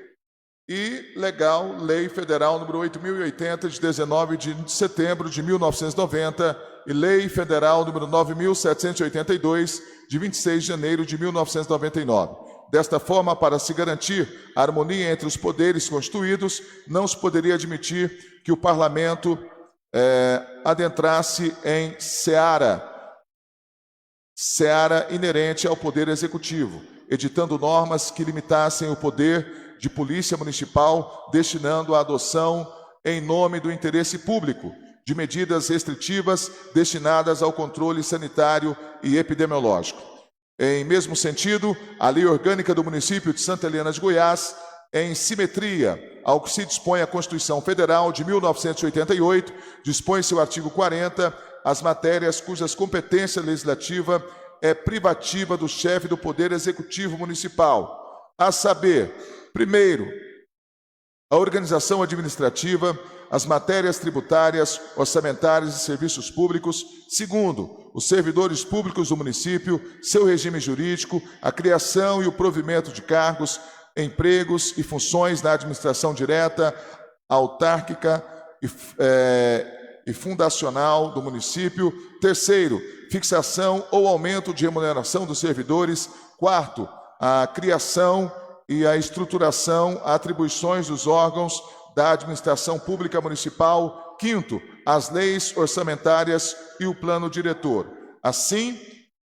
e legal, Lei Federal número 8.080, de 19 de setembro de 1990, e Lei Federal número 9.782, de 26 de janeiro de 1999. Desta forma, para se garantir a harmonia entre os poderes constituídos, não se poderia admitir que o Parlamento adentrasse em seara seara inerente ao Poder Executivo, editando normas que limitassem o poder de polícia municipal, destinando a adoção, em nome do interesse público, de medidas restritivas destinadas ao controle sanitário e epidemiológico. Em mesmo sentido, a Lei Orgânica do Município de Santa Helena de Goiás, em simetria ao que se dispõe a Constituição Federal de 1988, dispõe-se o artigo 40, as matérias cujas competência legislativa é privativa do chefe do Poder Executivo Municipal, a saber, primeiro, a organização administrativa, as matérias tributárias, orçamentárias e serviços públicos. Segundo, os servidores públicos do município, seu regime jurídico, a criação e o provimento de cargos, empregos e funções na administração direta, autárquica e fundacional do município. Terceiro, fixação ou aumento de remuneração dos servidores. Quarto, a criação e a estruturação, atribuições dos órgãos da administração pública municipal. Quinto, as leis orçamentárias e o plano diretor. Assim,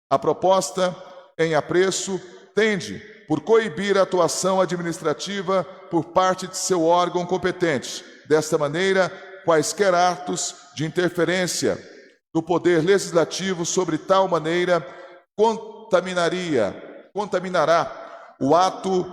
a proposta em apreço tende por coibir a atuação administrativa por parte de seu órgão competente. Desta maneira, quaisquer atos de interferência do Poder Legislativo sobre tal maneira contaminará o ato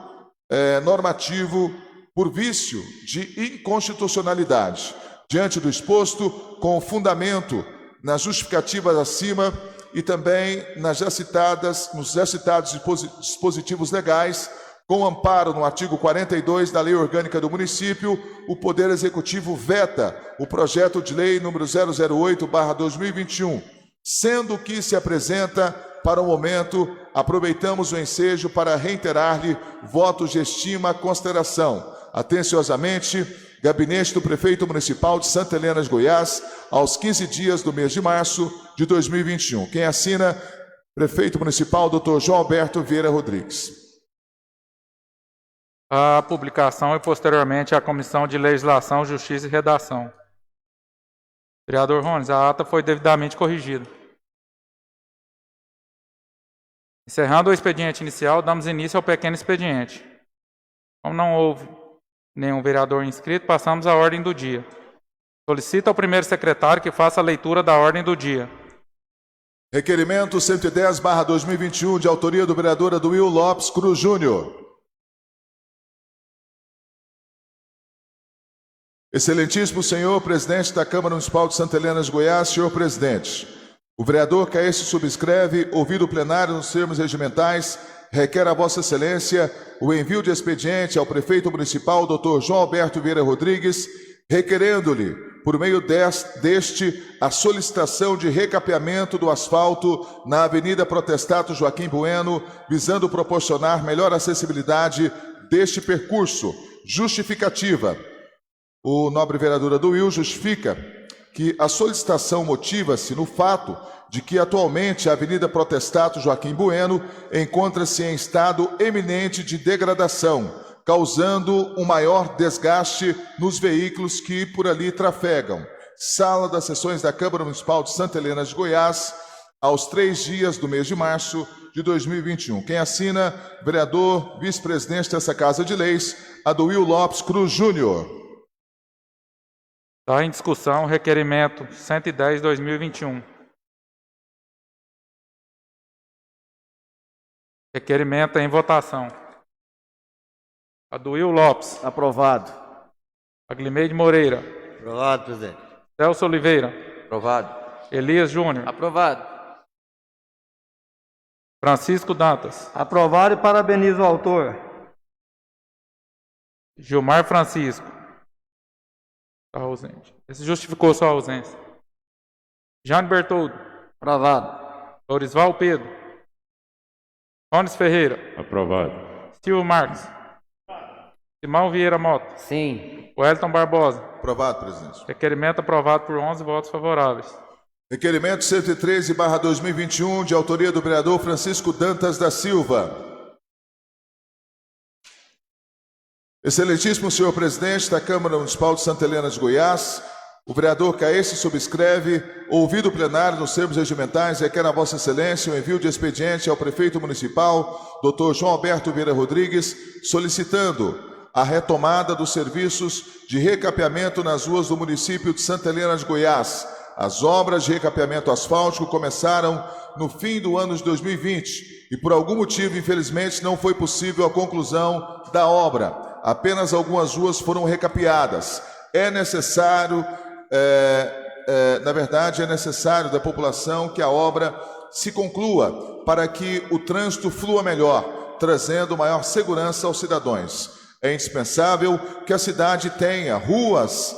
normativo por vício de inconstitucionalidade. Diante do exposto, com fundamento nas justificativas acima e também nos já citados dispositivos legais, com amparo no artigo 42 da Lei Orgânica do Município, o Poder Executivo veta o projeto de lei número 008/2021, sendo que se apresenta para o momento, aproveitamos o ensejo para reiterar-lhe votos de estima e consideração. Atenciosamente, Gabinete do Prefeito Municipal de Santa Helena de Goiás, aos 15 dias do mês de março de 2021. Quem assina, Prefeito Municipal, Dr. João Alberto Vieira Rodrigues. A publicação e, posteriormente, a Comissão de Legislação, Justiça e Redação. Vereador Rones, a ata foi devidamente corrigida. Encerrando o expediente inicial, damos início ao pequeno expediente. Como não houve nenhum vereador inscrito, passamos à ordem do dia. Solicito ao primeiro secretário que faça a leitura da ordem do dia. Requerimento 110/2021, de autoria do vereador Aduil Lopes Cruz Júnior. Excelentíssimo senhor presidente da Câmara Municipal de Santa Helena de Goiás, senhor presidente, o vereador que a este subscreve, ouvido o plenário nos termos regimentais, requer a Vossa Excelência o envio de expediente ao prefeito municipal, Dr. João Alberto Vieira Rodrigues, requerendo-lhe, por meio deste, a solicitação de recapeamento do asfalto na Avenida Protestato Joaquim Bueno, visando proporcionar melhor acessibilidade deste percurso. Justificativa. O nobre vereador Aduil justifica que a solicitação motiva-se no fato de que atualmente a Avenida Protestato Joaquim Bueno encontra-se em estado eminente de degradação, causando um maior desgaste nos veículos que por ali trafegam. Sala das Sessões da Câmara Municipal de Santa Helena de Goiás, aos 3 dias do mês de março de 2021. Quem assina, vereador, vice-presidente dessa Casa de Leis, Aduil Lopes Cruz Júnior. Está em discussão o requerimento 110/2021. Requerimento em votação. Aduil Lopes. Aprovado. Aglimeide Moreira. Aprovado, presidente. Celso Oliveira. Aprovado. Elias Júnior. Aprovado. Francisco Dantas. Aprovado e parabenizo o autor. Gilmar Francisco. Está ausente. Esse justificou sua ausência. Jane Bertoldo. Aprovado. Lorisval Pedro. Jones Ferreira. Aprovado. Silvio Marques. Simão Vieira Mota. Sim. Wellington Barbosa. Aprovado, presidente. Requerimento aprovado por 11 votos favoráveis. Requerimento 113/2021, de autoria do vereador Francisco Dantas da Silva. Excelentíssimo senhor presidente da Câmara Municipal de Santa Helena de Goiás, O vereador Caísse subscreve, ouvido o plenário nos termos regimentais, requer a Vossa Excelência o envio de expediente ao prefeito municipal, Dr. João Alberto Vieira Rodrigues, solicitando a retomada dos serviços de recapeamento nas ruas do município de Santa Helena de Goiás. As obras de recapeamento asfáltico começaram no fim do ano de 2020 e, por algum motivo, infelizmente, não foi possível a conclusão da obra. Apenas algumas ruas foram recapeadas. É necessário, é necessário da população que a obra se conclua para que o trânsito flua melhor, trazendo maior segurança aos cidadãos. É indispensável que a cidade tenha ruas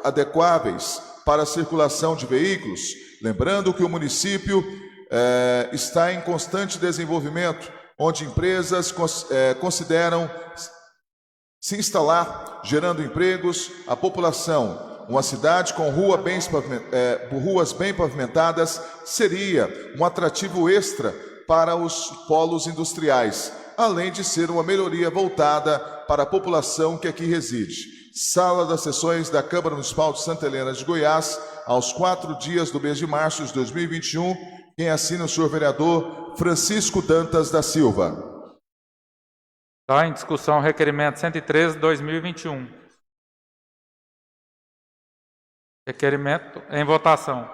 adequáveis para a circulação de veículos, lembrando que o município está em constante desenvolvimento, onde empresas consideram se instalar, gerando empregos à população. Uma cidade com ruas bem pavimentadas seria um atrativo extra para os polos industriais, além de ser uma melhoria voltada para a população que aqui reside. Sala das sessões da Câmara Municipal de Santa Helena de Goiás, aos 4 dias do mês de março de 2021, quem assina o senhor vereador Francisco Dantas da Silva. Está em discussão o requerimento 113/2021. Requerimento em votação.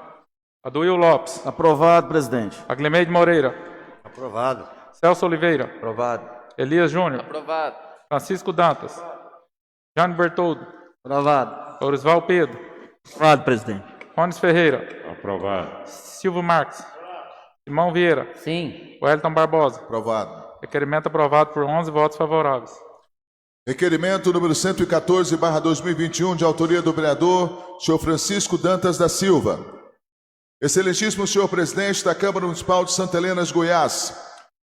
Aduil Lopes. Aprovado, presidente. Aglemeide Moreira. Aprovado. Celso Oliveira. Aprovado. Elias Júnior. Aprovado. Francisco Dantas. Jane Bertoldo. Aprovado. Lorisval Pedro. Aprovado, presidente. Rones Ferreira. Aprovado. Silvio Marques. Simão Vieira. Sim. Wellington Barbosa. Aprovado. Requerimento aprovado por 11 votos favoráveis. Requerimento número 114/2021, de autoria do vereador senhor Francisco Dantas da Silva. Excelentíssimo senhor presidente da Câmara Municipal de Santa Helena de Goiás,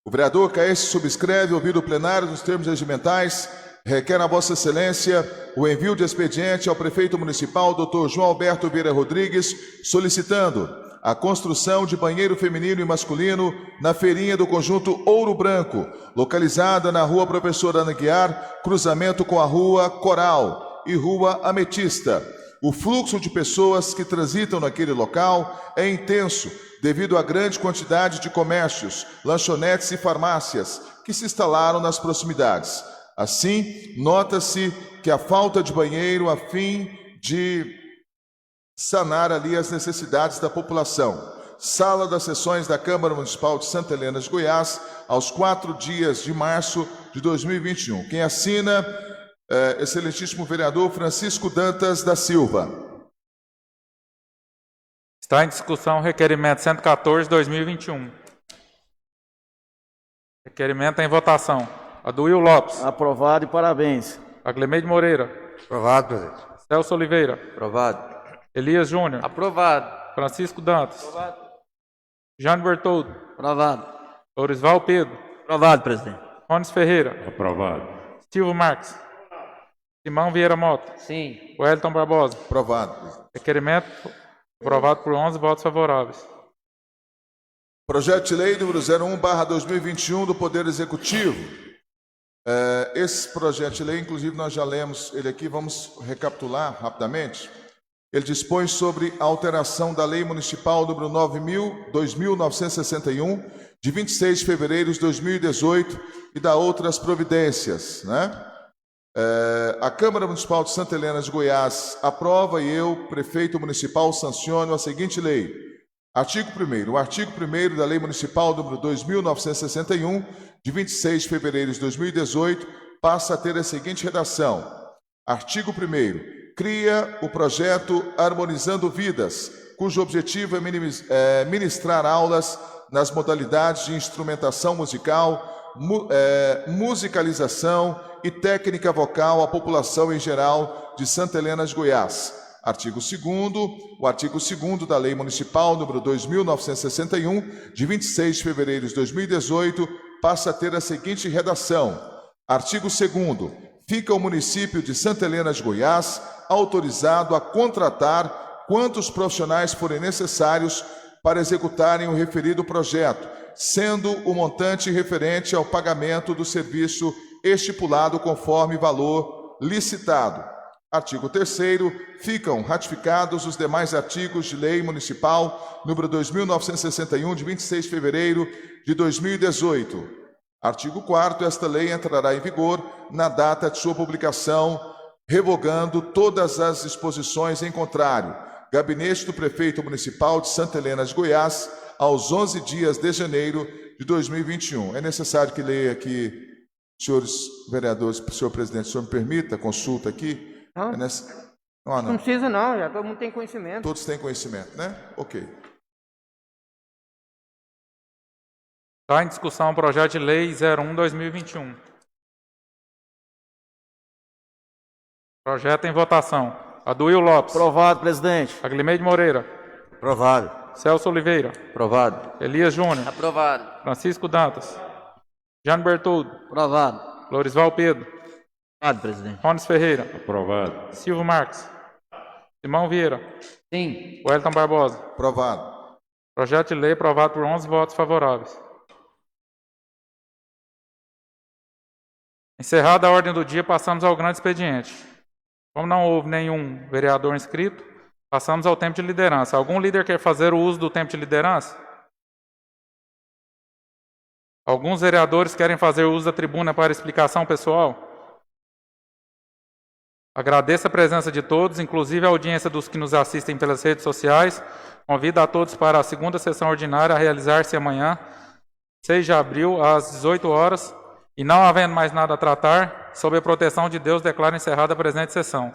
o vereador Caísse subscreve, ouvido o plenário nos termos regimentais, requer a Vossa Excelência o envio de expediente ao prefeito municipal, Dr. João Alberto Vieira Rodrigues, solicitando a construção de banheiro feminino e masculino na feirinha do conjunto Ouro Branco, localizada na rua Professor Ana Guiar, cruzamento com a rua Coral e rua Ametista. O fluxo de pessoas que transitam naquele local é intenso devido à grande quantidade de comércios, lanchonetes e farmácias que se instalaram nas proximidades. Assim, nota-se que a falta de banheiro a fim de sanar ali as necessidades da população. Sala das sessões da Câmara Municipal de Santa Helena de Goiás, aos 4 dias de março de 2021. Quem assina, excelentíssimo vereador Francisco Dantas da Silva. Está em discussão o requerimento 114/2021. Requerimento em votação. Aduil Lopes. Aprovado e parabéns. Aglemeide Moreira. Aprovado, presidente. Celso Oliveira. Aprovado. Elias Júnior. Aprovado. Francisco Dantas. Aprovado. Jane Bertoldo. Aprovado. Lorisval Pedro. Aprovado, presidente. Rones Ferreira. Aprovado. Silvio Marques. Simão Vieira Mota. Sim. Wellington Barbosa. Aprovado. Requerimento aprovado por 11 votos favoráveis. Projeto de lei número 01/2021 do Poder Executivo. Esse projeto de lei, inclusive, nós já lemos ele aqui, vamos recapitular rapidamente. Ele dispõe sobre a alteração da Lei Municipal número 9.2961, de 26 de fevereiro de 2018, e da outras providências, né? A Câmara Municipal de Santa Helena de Goiás aprova e eu, prefeito municipal, sanciono a seguinte lei. Artigo 1º. O artigo 1º da Lei Municipal número 2.961, de 26 de fevereiro de 2018, passa a ter a seguinte redação. Artigo 1º. Cria o projeto Harmonizando Vidas, cujo objetivo é ministrar aulas nas modalidades de instrumentação musical, musicalização e técnica vocal à população em geral de Santa Helena de Goiás. Artigo 2º. O artigo 2º da Lei Municipal número 2.961, de 26 de fevereiro de 2018, passa a ter a seguinte redação. Artigo 2º. Fica o município de Santa Helena de Goiás autorizado a contratar quantos profissionais forem necessários para executarem o referido projeto, sendo o montante referente ao pagamento do serviço estipulado conforme valor licitado. Artigo 3º. Ficam ratificados os demais artigos de Lei Municipal número 2.961, de 26 de fevereiro de 2018. Artigo 4º. Esta lei entrará em vigor na data de sua publicação, revogando todas as disposições em contrário. Gabinete do Prefeito Municipal de Santa Helena de Goiás, aos 11 dias de janeiro de 2021. É necessário que leia aqui, senhores vereadores, senhor presidente, o senhor me permita, consulta aqui. Não, Não, não precisa não, já todo mundo tem conhecimento. Todos têm conhecimento, né? Ok. Está em discussão o projeto de lei 01/2021. Projeto em votação. Aduil Lopes. Aprovado, presidente. Aglimeide Moreira. Aprovado. Celso Oliveira. Aprovado. Elias Júnior. Aprovado. Francisco Dantas. Jane Bertoldo. Aprovado. Lorisval Pedro. Aprovado, presidente. Rones Ferreira. Aprovado. Silvio Marques. Simão Vieira. Sim. Wellington Barbosa. Aprovado. Projeto de lei aprovado por 11 votos favoráveis. Encerrada a ordem do dia, passamos ao grande expediente. Como não houve nenhum vereador inscrito, passamos ao tempo de liderança. Algum líder quer fazer o uso do tempo de liderança? Alguns vereadores querem fazer uso da tribuna para explicação pessoal? Agradeço a presença de todos, inclusive a audiência dos que nos assistem pelas redes sociais. Convido a todos para a segunda sessão ordinária a realizar-se amanhã, 6 de abril, às 18 horas. E não havendo mais nada a tratar, sob a proteção de Deus, declaro encerrada a presente sessão.